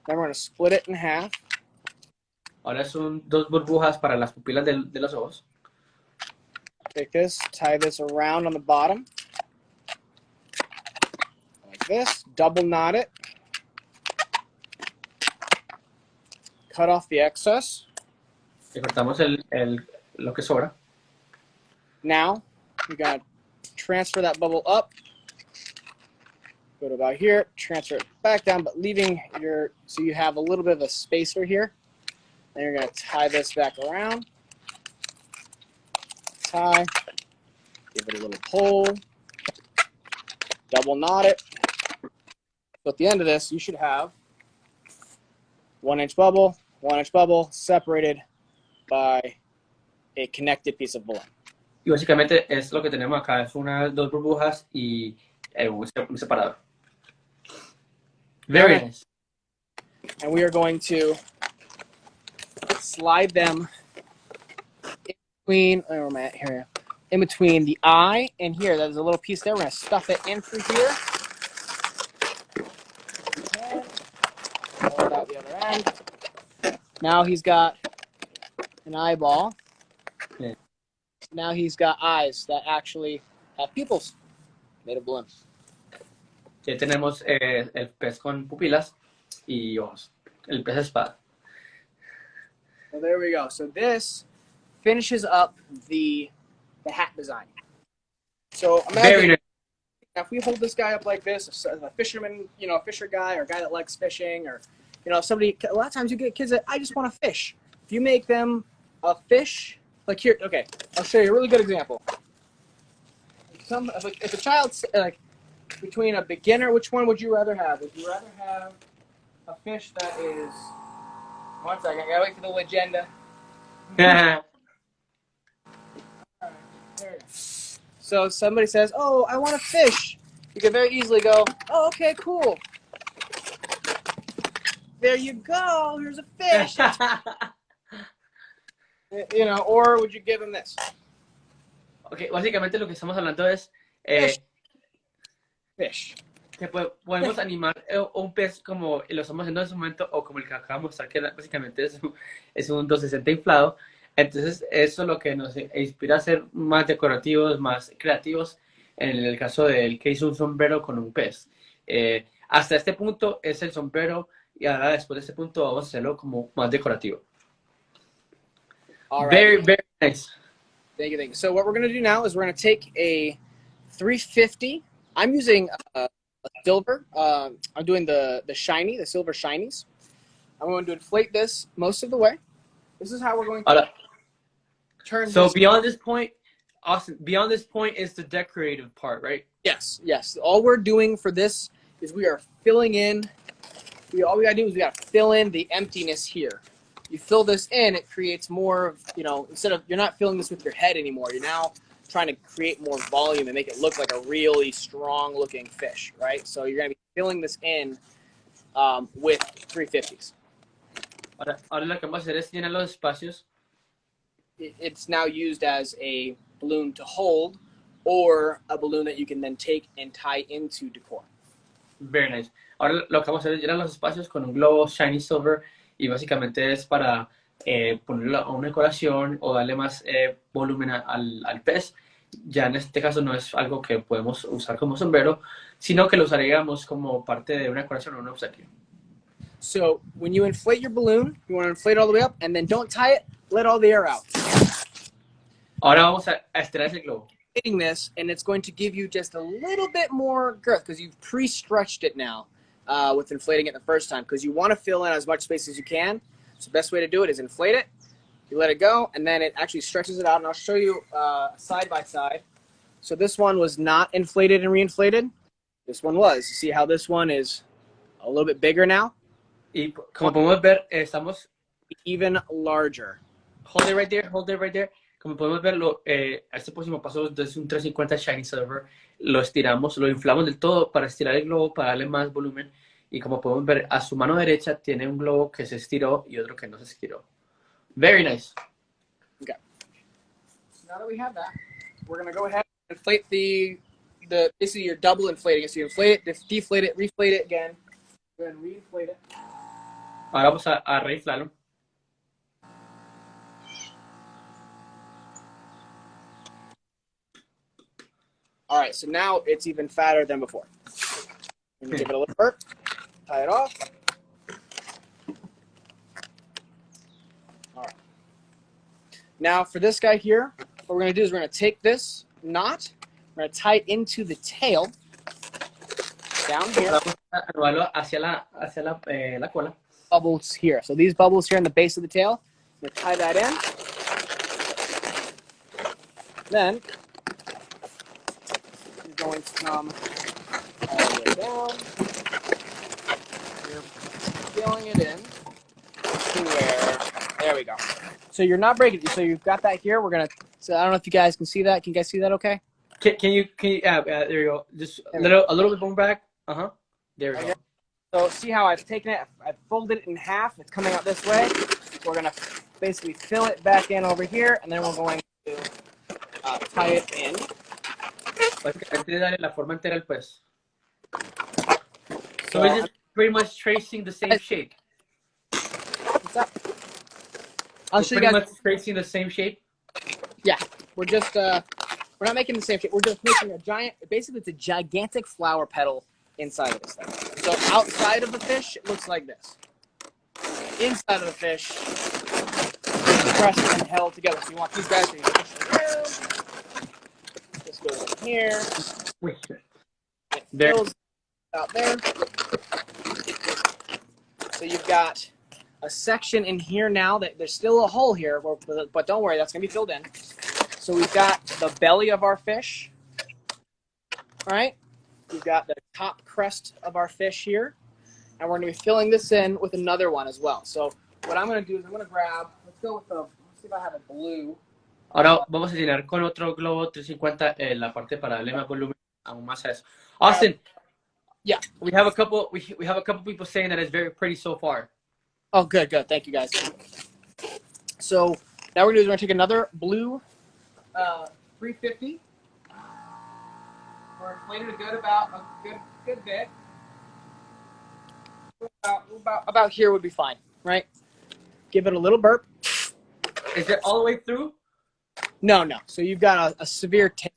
Then we're gonna split it in half. Ahora son dos burbujas para las pupilas de los ojos. Take this, tie this around on the bottom, like this. Double knot it. Cut off the excess. Y cortamos lo que sobra. Now, you're going to transfer that bubble up. Go to about here, transfer it back down, but leaving so you have a little bit of a spacer here. Then you're going to tie this back around. Tie. Give it a little pull. Double knot it. So at the end of this, you should have 1-inch bubble, 1-inch bubble, separated by a connected piece of balloon. Y básicamente es lo que tenemos acá, es dos burbujas y un separador. Very nice. And we are going to slide them in between, oh man, here, in between the eye and here. There's a little piece there. We're going to stuff it in through here. Pull it out the other end. Now he's got an eyeball. Yeah. Now he's got eyes that actually have pupils made of balloon. Ya tenemos el pez con pupilas y ojos. El pez espada. So there we go. So this finishes up the hat design. So imagine if we hold this guy up like this, a fisherman, a fisher guy or a guy that likes fishing, or somebody. A lot of times you get kids that I just want to fish. If you make them a fish, like here, okay, I'll show you a really good example. If a child's like between a beginner, which one would you rather have? Would you rather have a fish that is? One second, I gotta wait for the legenda. Yeah. So somebody says, "Oh, I want a fish." You can very easily go, "Oh, okay, cool. There you go. Here's a fish." Or would you give him this? Okay, básicamente lo que estamos hablando es Fish. que podemos animar un pez como lo estamos haciendo en ese momento, o como el que acabamos de mostrar, que básicamente es un 260 inflado. Entonces eso es lo que nos inspira a ser más decorativos, más creativos, en el caso del que hizo un sombrero con un pez. Hasta este punto es el sombrero, y ahora después de este punto vamos a hacerlo como más decorativo. All right. Very, very nice. Thank you. So what we're going to do now is we're going to take a 350. I'm using a silver. I'm doing the silver shinies. I'm going to inflate this most of the way. This is how we're going to turn so this. Beyond this point, Austin, beyond this point is the decorative part, right? Yes, yes. All we're doing for this is we are filling in. All we gotta do is we gotta fill in the emptiness here. You fill this in, it creates more of, instead of, you're not filling this with your head anymore. You're now trying to create more volume and make it look like a really strong looking fish, right? So you're gonna be filling this in with 350s. Ahora lo que vamos a hacer es llenar los espacios. It's now used as a balloon to hold, or a balloon that you can then take and tie into decor. Very nice. Ahora lo que vamos a hacer es llenar los espacios con un globo shiny silver y básicamente es para ponerlo a una decoración o darle más volumen al pez. Ya en este caso no es algo que podemos usar como sombrero, sino que lo usaríamos como parte de una decoración o un obsequio. So when you inflate your balloon, you want to inflate it all the way up, and then don't tie it, let all the air out. Ahora vamos a estirar ese globo. Hitting this, and it's going to give you just a little bit more girth because you've pre-stretched it now with inflating it the first time, because you want to fill in as much space as you can. So the best way to do it is inflate it, you let it go, and then it actually stretches it out. And I'll show you side by side. So this one was not inflated and reinflated. This one was. See how this one is a little bit bigger now? Y como podemos ver, estamos even larger. Hold it right there, hold it right there. Como podemos ver, este próximo paso es un 350 Shiny Silver. Lo estiramos, lo inflamos del todo para estirar el globo, para darle más volumen. Y como podemos ver, a su mano derecha tiene un globo que se estiró y otro que no se estiró. Very nice. Okay. Now that we have that, we're going to go ahead and inflate basically you're double inflating it. So you inflate it, deflate it, reflate it again. Go ahead and re-inflate it. Ahora vamos a reinflarlo. All right, so now it's even fatter than before. Give it a little burp, tie it off. All right. Now for this guy here, what we're going to do is we're going to take this knot, we're going to tie it into the tail down here. Hacia la cola. Bubbles here. So these bubbles here in the base of the tail, I'm going to tie that in. Then you're going to come all the way down. You're filling it in to where, there we go. So you're not breaking it. So you've got that here. We're going to, so I don't know if you guys can see that. Can you guys see that okay? Can you there you go. Just a little bit more back. Uh-huh. There we go. So see how I've taken it, I've folded it in half. It's coming out this way. We're going to basically fill it back in over here, and then we're going to tie it in. La forma entera al pez. So we're just pretty much tracing the same shape. What's up? I'll show you guys. Pretty much tracing the same shape? Yeah. We're just, we're not making the same shape. We're just making a giant, basically it's a gigantic flower petal inside of this thing. So outside of the fish, it looks like this. Inside of the fish, it's pressed and held together. So you want these guys to be pushing around. This goes in here. It fills out there. So you've got a section in here now that there's still a hole here, but don't worry, that's going to be filled in. So we've got the belly of our fish. All right. We've got the top crest of our fish here, and we're going to be filling this in with another one as well. So what I'm going to do is I'm going to grab, let's see if I have a blue. Ahora vamos a llenar con otro globo 350 la parte para darle más volumen aún más a eso. Austin, yeah, we have a couple people saying that it's very pretty so far. Oh, good. Thank you guys. So now we're going to take another blue 350. We're inflated a good bit. About here would be fine, right? Give it a little burp. Is it all the way through? No. So you've got a severe tail.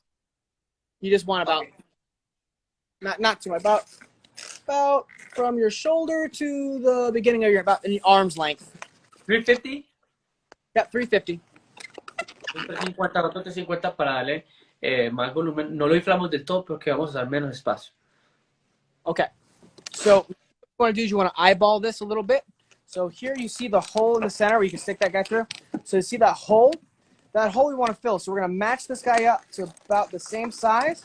You just want about, not too much, about from your shoulder to the beginning of about an arm's length. 350? Yeah, 350. 350 para darle más volumen. No lo inflamos del todo porque vamos a usar menos espacio. Okay. So what you want to do is you want to eyeball this a little bit. So here you see the hole in the center where you can stick that guy through. So you see that hole? That hole we want to fill. So we're going to match this guy up to about the same size.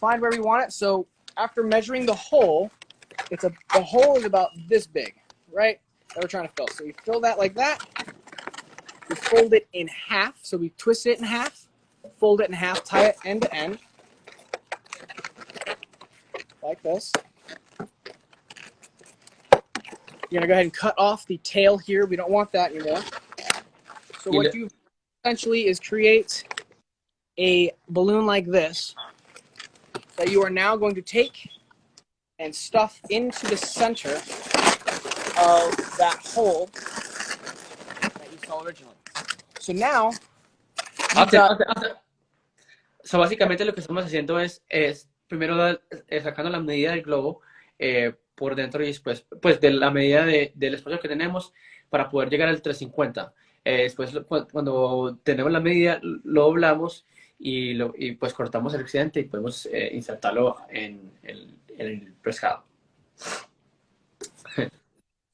Find where we want it. So after measuring the hole, the hole is about this big, right? That we're trying to fill. So we fill that like that. We fold it in half. So we twist it in half, fold it in half, tie it end to end, like this. You're gonna go ahead and cut off the tail here. We don't want that anymore. So what you essentially is create a balloon like this that you are now going to take and stuff into the center of that hole that you saw originally. So now, So básicamente lo que estamos haciendo es primero sacando la medida del globo por dentro y después pues de la medida del espacio que tenemos para poder llegar al 350. Después cuando tenemos la medida lo doblamos y pues cortamos el excedente y podemos insertarlo en el pescado.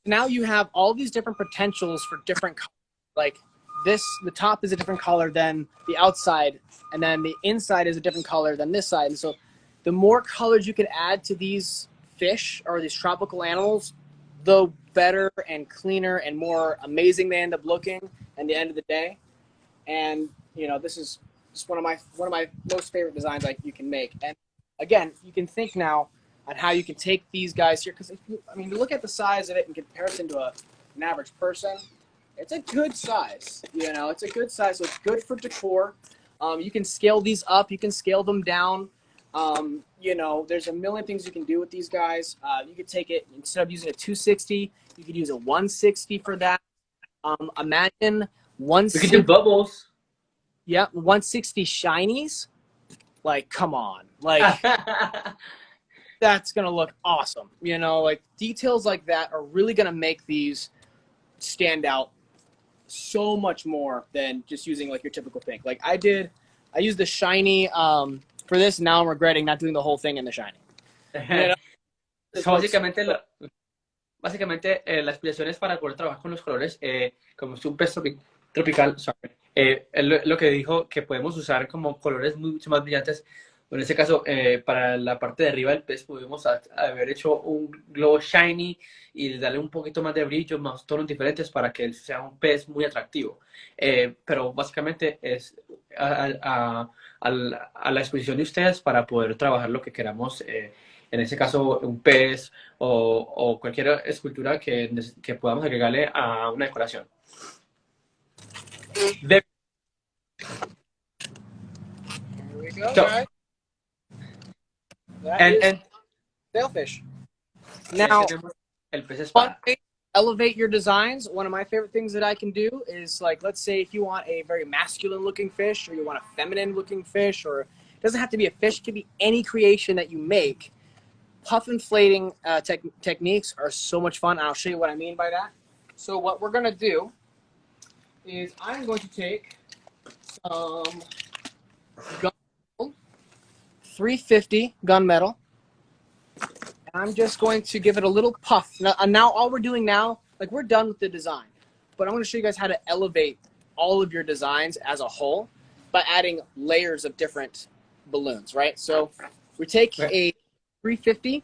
Now you have all these different potentials for different colors. Like this, the top is a different color than the outside, and then the inside is a different color than this side. And so the more colors you can add to these fish or these tropical animals, the better and cleaner and more amazing they end up looking at the end of the day. And you know, this is just one of my most favorite designs like you can make. And again, you can think now on how you can take these guys here, because you look at the size of it in comparison to an average person, it's a good size. You know, it's a good size, so it's good for decor. You can scale these up, you can scale them down. You know, there's a million things you can do with these guys. You could take it, instead of using a 260, you could use a 160 for that. Imagine 160. We can do bubbles. Yeah, 160 shinies. Like, come on. Like, that's going to look awesome. You know, like, details like that are really going to make these stand out so much more than just using, like, your typical pink. Like, I used the shiny for this. Now I'm regretting not doing the whole thing in the shiny. You know? So, básicamente la explicación es para poder trabajar con los colores. Como es un pez tropical, lo que dijo que podemos usar como colores mucho más brillantes. En este caso, para la parte de arriba del pez pudimos haber hecho un globo shiny y darle un poquito más de brillo, más tonos diferentes para que sea un pez muy atractivo. Pero básicamente es a la exposición de ustedes para poder trabajar lo que queramos. En ese caso, un pez o cualquier escultura que podamos agregarle a una decoración. There we go, guys. And sailfish. Now, fun way to elevate your designs. One of my favorite things that I can do is, like, let's say if you want a very masculine looking fish, or you want a feminine looking fish, or it doesn't have to be a fish, it could be any creation that you make. Puff inflating techniques are so much fun. I'll show you what I mean by that. So what we're going to do is I'm going to take some gunmetal, 350 gunmetal, and I'm just going to give it a little puff. Now all we're doing now, like, we're done with the design, but I'm going to show you guys how to elevate all of your designs as a whole by adding layers of different balloons, right? So we take a 350.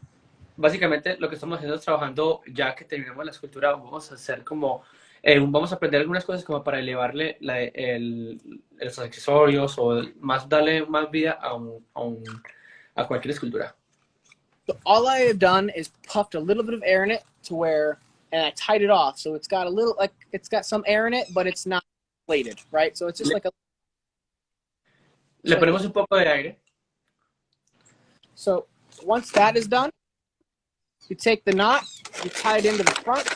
Básicamente lo que estamos haciendo es trabajando, ya que terminamos la escultura, vamos a hacer como vamos a aprender algunas cosas como para elevarle los accesorios o más darle más vida a cualquier escultura. So all I have done is puffed a little bit of air in it and I tied it off. So it's got a little, like, it's got some air in it, but it's not inflated, right? So it's just like a... Le ponemos un poco de aire. So once that is done, you take the knot, you tie it into the front.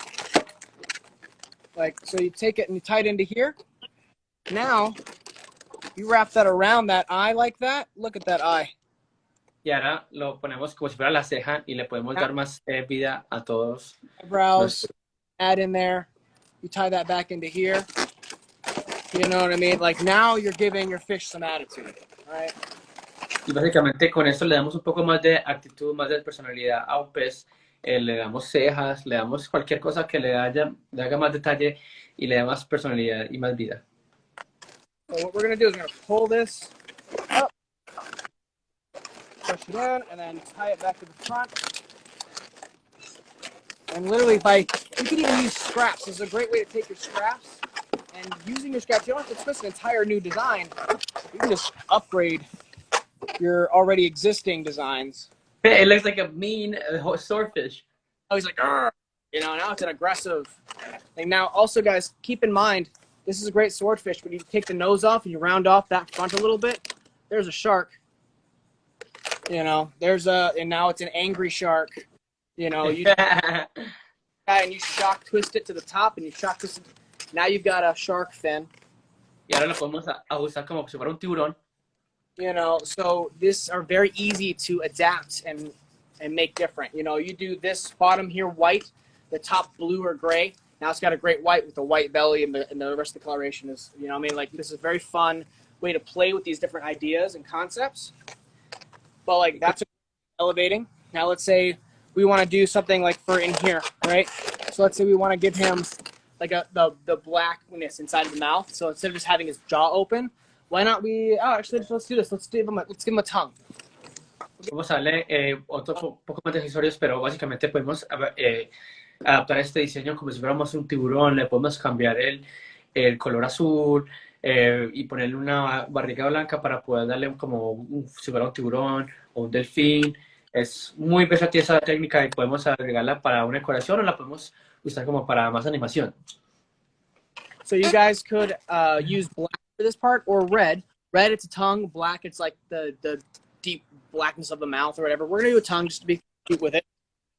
Like, so you take it and you tie it into here. Now, you wrap that around that eye like that. Look at that eye. Y ahora lo ponemos como si fuera la ceja y le podemos dar más vida a todos. Eyebrows, add in there. You tie that back into here. You know what I mean? Like, now you're giving your fish some attitude, right? Y básicamente con esto le damos un poco más de actitud, más de personalidad a un pez. Le damos cejas, le damos cualquier cosa que le haga más detalle y le dé más personalidad y más vida. So what we're gonna do is we're gonna pull this up, push it in, and then tie it back to the front. And literally, you can even use scraps. This is a great way to take your scraps, and using your scraps, you don't have to twist an entire new design. You can just upgrade your already existing designs. It looks like a mean swordfish. Oh, he's like, "Arr!" Now it's an aggressive thing. Now, also, guys, keep in mind, this is a great swordfish, but you take the nose off and you round off that front a little bit. There's a shark. And now it's an angry shark. And you shock twist it to the top, and you shock twist it. Now you've got a shark fin. Y ahora lo podemos usar como si fuera un tiburón. So these are very easy to adapt and make different. You do this bottom here white, the top blue or gray. Now it's got a great white with the white belly, and the rest of the coloration is, this is a very fun way to play with these different ideas and concepts. But that's elevating. Now let's say we want to do something like for in here, right? So let's say we want to give him the blackness inside of the mouth. So instead of just having his jaw open, why not let's do this. Let's give him a tongue. Vamos a darle poco más de accesorios, pero básicamente podemos adaptar este diseño como si fuéramos un tiburón. Le podemos cambiar el color azul y ponerle una barriga blanca para poder darle como si fuera un tiburón o un delfín. Es muy versátil esa técnica y podemos agregarla para una decoración o la podemos usar como para más animación. So you guys could use black for this part or red. Red, it's a tongue. Black, it's like the deep blackness of the mouth or whatever. We're going to do a tongue just to be cute with it.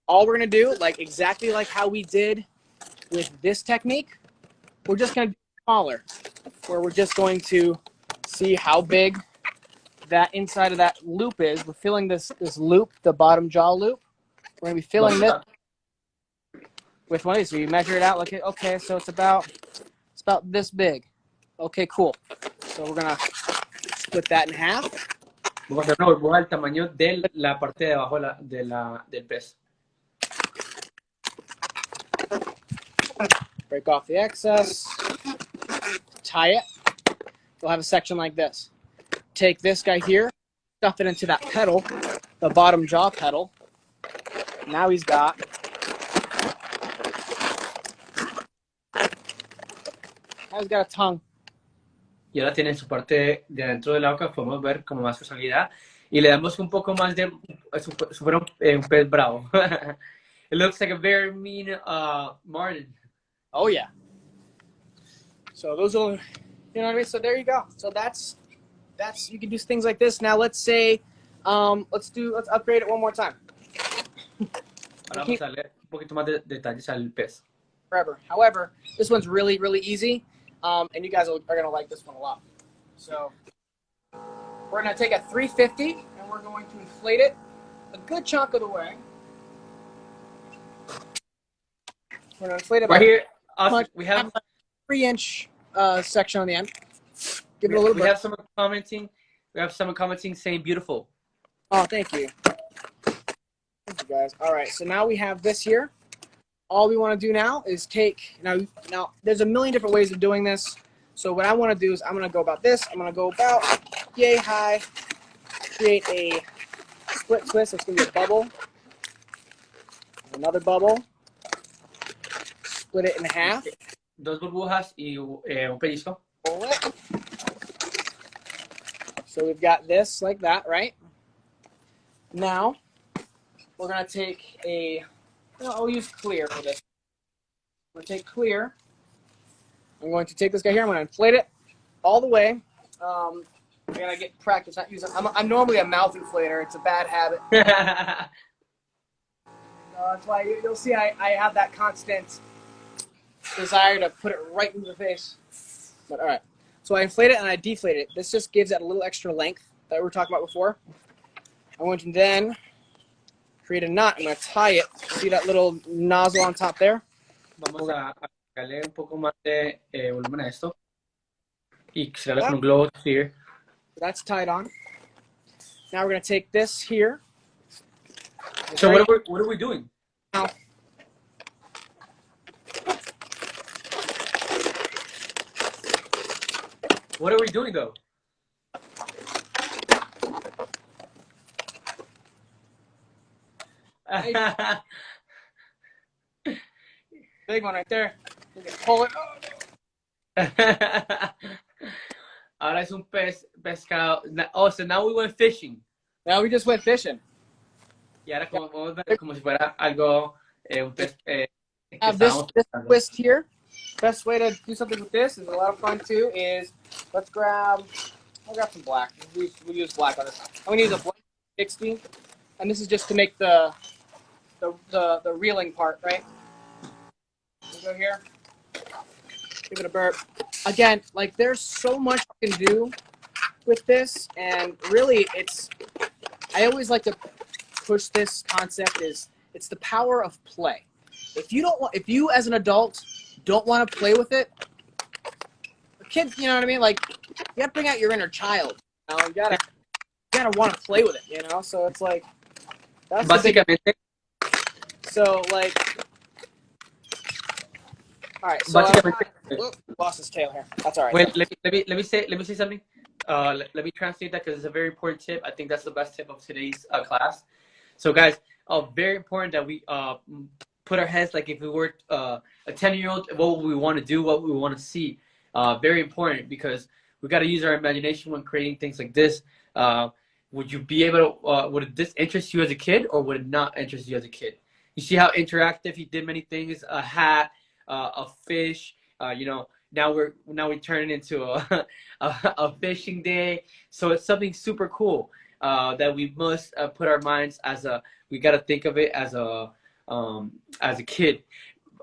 All we're going to do, exactly like how we did with this technique, we're just going to do smaller, where we're just going to see how big that inside of that loop is. We're filling this loop, the bottom jaw loop. We're going to be filling this with one of these. So you measure it out. Okay, so it's about this big. Okay, cool. So we're going to split that in half. Vamos a hacer una burbuja del tamaño de la parte de abajo del pez. Break off the excess. Tie it. We'll have a section like this. Take this guy here, stuff it into that petal, the bottom jaw petal. Now he's got a tongue. Y ahora tiene su parte de adentro de la boca, podemos ver como más personalidad y le damos un poco más de un pez bravo. It looks like a very mean marlin. Oh yeah. So those are, what I mean? So there you go. So that's you can do things like this. Now let's say let's upgrade it one more time. Ahora vamos a darle un poquito más de detalles al pez. Forever. However, this one's really, really easy. And you guys are going to like this one a lot. So we're going to take a 350 and we're going to inflate it a good chunk of the way. We're going to inflate it right here. We have a 3-inch section on the end. Give it a little bit. We have someone commenting saying beautiful. Oh, thank you. Thank you, guys. All right, so now we have this here. All we want to do now is now there's a million different ways of doing this. So what I want to do is I'm going to go about this. I'm going to go about yay high, create a split twist. It's going to be a bubble. Another bubble. Split it in half. Dos burbujas y un pellizco. Pull it. So we've got this like that, right? Now we're going to take I'll use clear for this. I'm going to take clear. I'm going to take this guy here. I'm going to inflate it all the way. I got to get practice. I'm normally a mouth inflator. It's a bad habit. That's why you'll see I have that constant desire to put it right in the face. But all right. So I inflate it and I deflate it. This just gives it a little extra length that we were talking about before. I'm going to then create a knot. I'm going to tie it. See that little nozzle on top there? Vamos a darle un poco más de volumen a esto y cerrarlo con un globo clear. That's tied on. Now we're gonna take this here. So what are we doing? Now, what are we doing though? big one right there. You can pull it. Ahora es un pescado. Oh, so now we went fishing. Now we just went fishing. Y ahora como si fuera algo, un pez. Have this twist here. Best way to do something with this is a lot of fun too. Is I'll grab some black. We'll use black on this. I'm gonna use a black 60, and this is just to make the reeling part, right? We'll go here. Give it a burp. Again, like there's so much you can do with this, and really, I always like to push this concept. It's the power of play. If you as an adult don't want to play with it, a kid, you know what I mean? Like you gotta bring out your inner child. You know? You gotta want to play with it. You know, so it's like that's básicamente. So like, all right. So lost his tail here. That's all right. Wait, let me say something. Let me translate that because it's a very important tip. I think that's the best tip of today's class. So guys, very important that we put our heads like if we were a 10-year-old, what we want to do, what we want to see. Very important because we got to use our imagination when creating things like this. Would you be able to, would this interest you as a kid or would it not interest you as a kid? You see how interactive he did many things, a hat, a fish, you know, now we turn it into a fishing day. So it's something super cool that we must put our minds we got to think of it as a kid.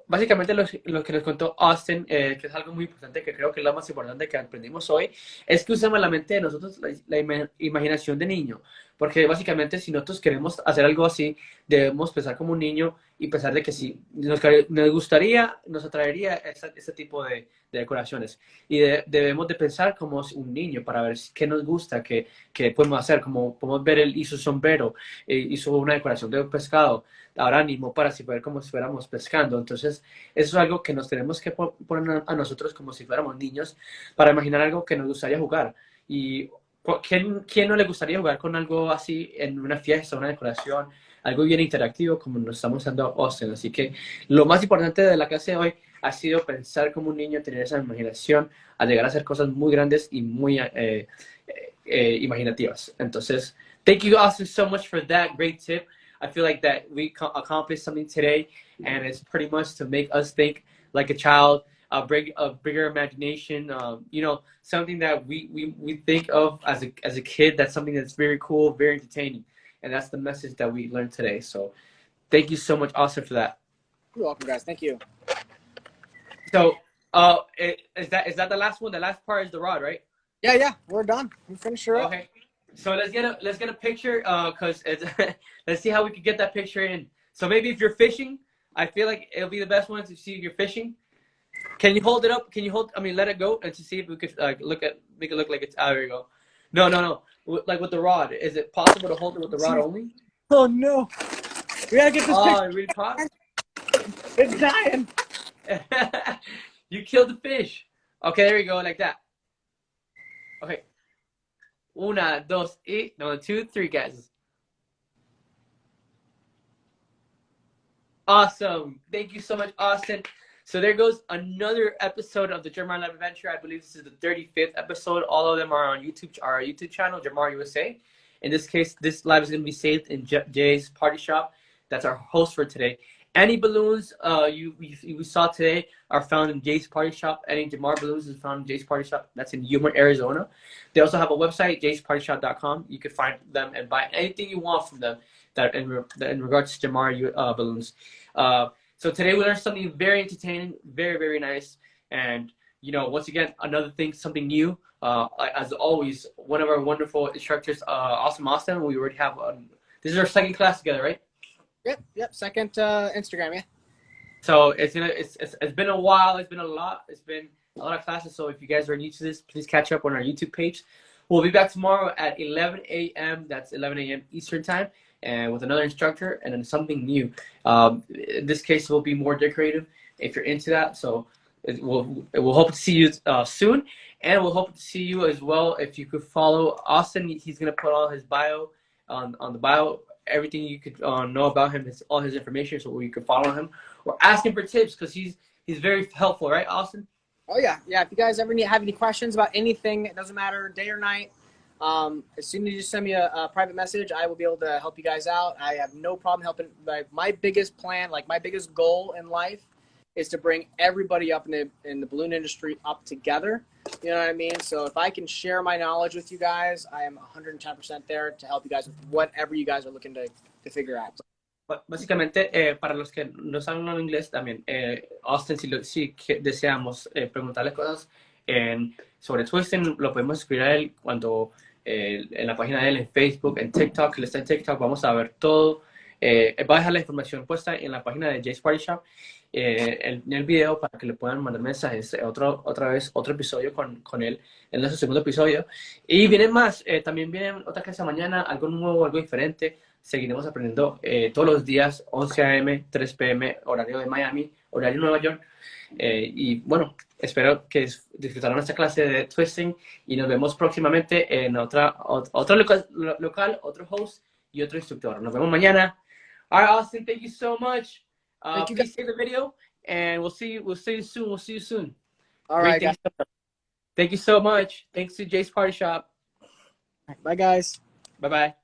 Básicamente lo que nos contó Austin, que es algo muy importante, que creo que es lo más importante que aprendimos hoy, es que usemos la mente de nosotros, la imaginación de niño. Porque básicamente si nosotros queremos hacer algo así, debemos pensar como un niño y pensar de que si nos gustaría, nos atraería ese tipo de decoraciones. Y debemos de pensar como un niño para ver qué nos gusta, qué podemos hacer. Como podemos ver, él hizo sombrero, hizo una decoración de un pescado. Ahora animó para ver como si fuéramos pescando. Entonces, eso es algo que nos tenemos que poner a nosotros como si fuéramos niños para imaginar algo que nos gustaría jugar. Y ¿quién no le gustaría jugar con algo así en una fiesta, una decoración, algo bien interactivo como nos estamos dando Austin? Así que lo más importante de la clase de hoy ha sido pensar como un niño, tener esa imaginación, a llegar a hacer cosas muy grandes y muy imaginativas. Entonces, thank you Austin so much for that great tip. I feel like that we accomplished something today, and it's pretty much to make us think like a child, bring a bigger imagination. You know, something that we think of as a kid. That's something that's very cool, very entertaining, and that's the message that we learned today. So, thank you so much, Austin, for that. You're welcome, guys. Thank you. So, is that the last one? The last part is the rod, right? Yeah, we're done. We finished her up. Okay. So let's get a picture, cause let's see how we can get that picture in. So maybe if you're fishing, I feel like it'll be the best one to see if you're fishing. Can you hold it up? Can you let it go and to see if we could make it look like it's. Oh, there you go. No. Like with the rod, is it possible to hold it with the rod only? Oh no! We gotta get this picture. It really caught? It's dying. You killed the fish. Okay, there you go, like that. Okay. 1, 2, y 1, 2, 3, guys. Awesome. Thank you so much, Austin. So there goes another episode of the Jamar Live Adventure. I believe this is the 35th episode. All of them are on our YouTube channel, Jamar USA. In this case, this live is going to be saved in Jay's Party Shop. That's our host for today. Any balloons we saw today are found in Jay's Party Shop. Any Jamar balloons is found in Jay's Party Shop. That's in Yuma, Arizona. They also have a website, jayspartyshop.com. You can find them and buy anything you want from them that in regards to Jamar balloons. So today we learned something very entertaining, very, very nice. And, you know, once again, another thing, something new. As always, one of our wonderful instructors, Awesome Austin. We already have, this is our second class together, right? Yep. Second Instagram, yeah. So it's been a while. It's been a lot. It's been a lot of classes. So if you guys are new to this, please catch up on our YouTube page. We'll be back tomorrow at 11 a.m. That's 11 a.m. Eastern time, and with another instructor and then something new. In this case, it will be more decorative if you're into that. So we'll hope to see you soon, and we'll hope to see you as well if you could follow Austin. He's gonna put all his bio on the bio, everything you could know about him, all his information, so you can follow him or ask him for tips because he's very helpful, right, Austin? Oh yeah. If you guys ever have any questions about anything, it doesn't matter day or night. As soon as you send me a private message, I will be able to help you guys out. I have no problem helping. My biggest plan, my biggest goal in life, is to bring everybody up in the balloon industry up together. You know what I mean? So if I can share my knowledge with you guys, I am 110% there to help you guys with whatever you guys are looking to figure out. Básicamente, para los que no saben hablar inglés también, Austin, si deseamos preguntarle cosas sobre Twisting, lo podemos escribir a él cuando en la página de él, en Facebook, en TikTok, él está en TikTok, vamos a ver todo. Va a dejar la información puesta en la página de Jay's Party Shop, en el video, para que le puedan mandar mensajes. Otra episodio con él, en nuestro segundo episodio. Y vienen más, también vienen otra clase mañana, algo nuevo, algo diferente. Seguiremos aprendiendo todos los días, 11 a.m., 3 p.m., horario de Miami, horario de Nueva York. Y bueno, espero que disfrutaran esta clase de Twisting y nos vemos próximamente en otro local, otro host y otro instructor. Nos vemos mañana. All right, Austin, thank you so much. Thank you, please save the video, and we'll see you soon. We'll see you soon. All right, guys. Thank you so much. Thanks to Jay's Party Shop. Bye, guys. Bye-bye.